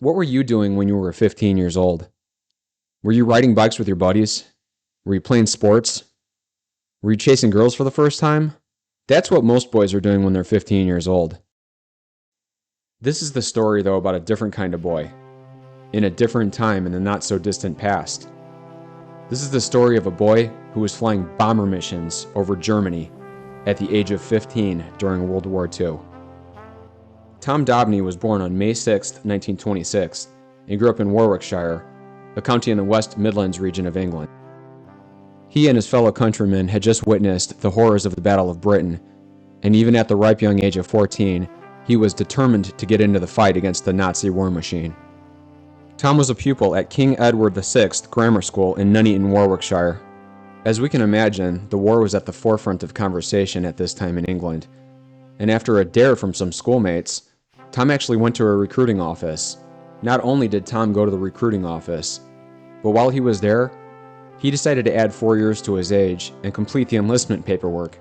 What were you doing when you were 15 years old? Were you riding bikes with your buddies? Were you playing sports? Were you chasing girls for the first time? That's what most boys are doing when they're 15 years old. This is the story, though, about a different kind of boy, in a different time in the not-so-distant past. This is the story of a boy who was flying bomber missions over Germany at the age of 15 during World War II. Tom Dobney was born on May 6, 1926, and grew up in Warwickshire, a county in the West Midlands region of England. He and his fellow countrymen had just witnessed the horrors of the Battle of Britain, and even at the ripe young age of 14, he was determined to get into the fight against the Nazi war machine. Tom was a pupil at King Edward VI Grammar School in Nuneaton, Warwickshire. As we can imagine, the war was at the forefront of conversation at this time in England, and after a dare from some schoolmates, Tom actually went to a recruiting office. Not only did Tom go to the recruiting office, but while he was there, he decided to add 4 years to his age and complete the enlistment paperwork.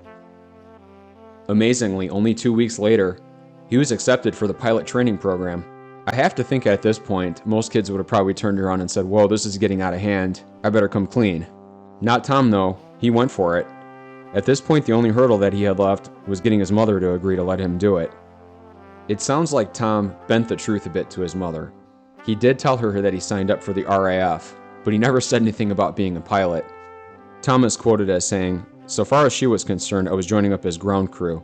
Amazingly, only 2 weeks later, he was accepted for the pilot training program. I have to think at this point, most kids would have probably turned around and said, "Whoa, this is getting out of hand. I better come clean." Not Tom, though. He went for it. At this point, the only hurdle that he had left was getting his mother to agree to let him do it. It sounds like Tom bent the truth a bit to his mother. He did tell her that he signed up for the RAF, but he never said anything about being a pilot. Tom is quoted as saying, "So far as she was concerned, I was joining up as ground crew.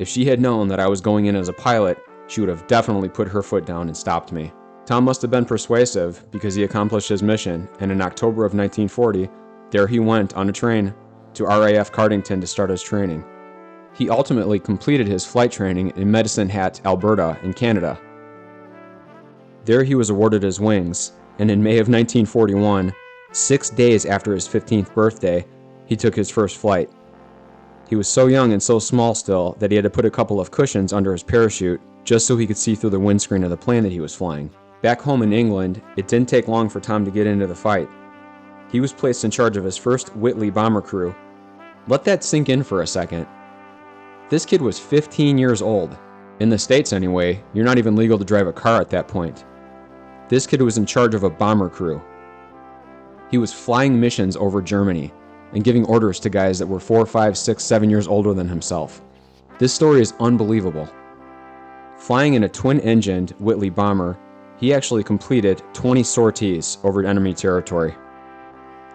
If she had known that I was going in as a pilot, she would have definitely put her foot down and stopped me." Tom must have been persuasive because he accomplished his mission, and in October of 1940, there he went on a train to RAF Cardington to start his training. He ultimately completed his flight training in Medicine Hat, Alberta, in Canada. There he was awarded his wings, and in May of 1941, 6 days after his 15th birthday, he took his first flight. He was so young and so small still that he had to put a couple of cushions under his parachute just so he could see through the windscreen of the plane that he was flying. Back home in England, it didn't take long for Tom to get into the fight. He was placed in charge of his first Whitley bomber crew. Let that sink in for a second. This kid was 15 years old. In the States anyway, you're not even legal to drive a car at that point. This kid was in charge of a bomber crew. He was flying missions over Germany and giving orders to guys that were 4, 5, 6, 7 years older than himself. This story is unbelievable. Flying in a twin-engined Whitley bomber, he actually completed 20 sorties over enemy territory.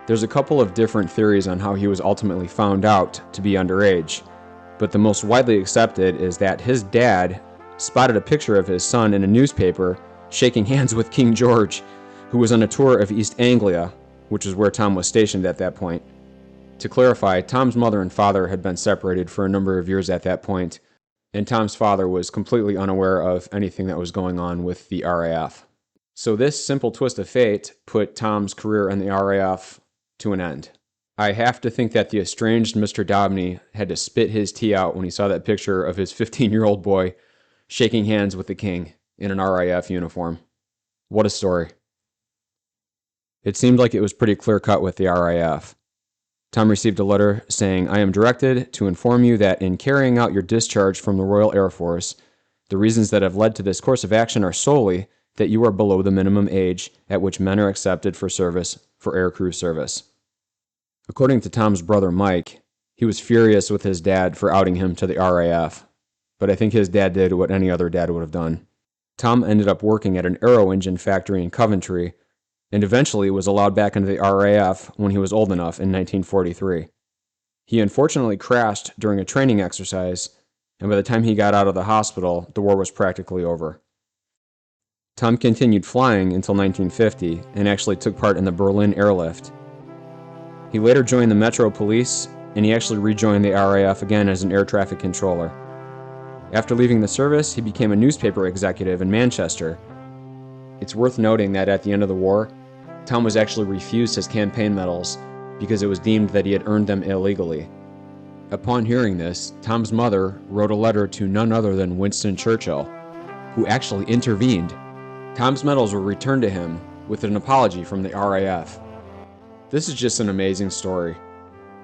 There's a couple of different theories on how he was ultimately found out to be underage, but the most widely accepted is that his dad spotted a picture of his son in a newspaper shaking hands with King George, who was on a tour of East Anglia, which is where Tom was stationed at that point. To clarify, Tom's mother and father had been separated for a number of years at that point, and Tom's father was completely unaware of anything that was going on with the RAF. So this simple twist of fate put Tom's career in the RAF to an end. I have to think that the estranged Mr. Dobney had to spit his tea out when he saw that picture of his 15-year-old boy shaking hands with the king in an RAF uniform. What a story. It seemed like it was pretty clear-cut with the RAF. Tom received a letter saying, "I am directed to inform you that in carrying out your discharge from the Royal Air Force, the reasons that have led to this course of action are solely that you are below the minimum age at which men are accepted for service for aircrew service." According to Tom's brother Mike, he was furious with his dad for outing him to the RAF, but I think his dad did what any other dad would have done. Tom ended up working at an aero engine factory in Coventry, and eventually was allowed back into the RAF when he was old enough in 1943. He unfortunately crashed during a training exercise, and by the time he got out of the hospital, the war was practically over. Tom continued flying until 1950, and actually took part in the Berlin airlift. He later joined the Metro Police, and he actually rejoined the RAF again as an air traffic controller. After leaving the service, he became a newspaper executive in Manchester. It's worth noting that at the end of the war, Tom was actually refused his campaign medals because it was deemed that he had earned them illegally. Upon hearing this, Tom's mother wrote a letter to none other than Winston Churchill, who actually intervened. Tom's medals were returned to him with an apology from the RAF. This is just an amazing story,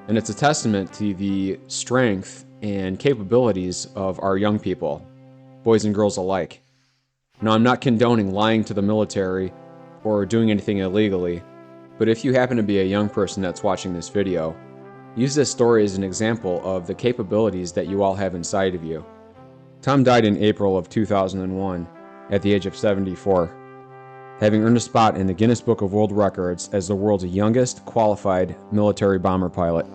and it's a testament to the strength and capabilities of our young people, boys and girls alike. Now, I'm not condoning lying to the military or doing anything illegally, but if you happen to be a young person that's watching this video, use this story as an example of the capabilities that you all have inside of you. Tom died in April of 2001 at the age of 74, having earned a spot in the Guinness Book of World Records as the world's youngest qualified military bomber pilot.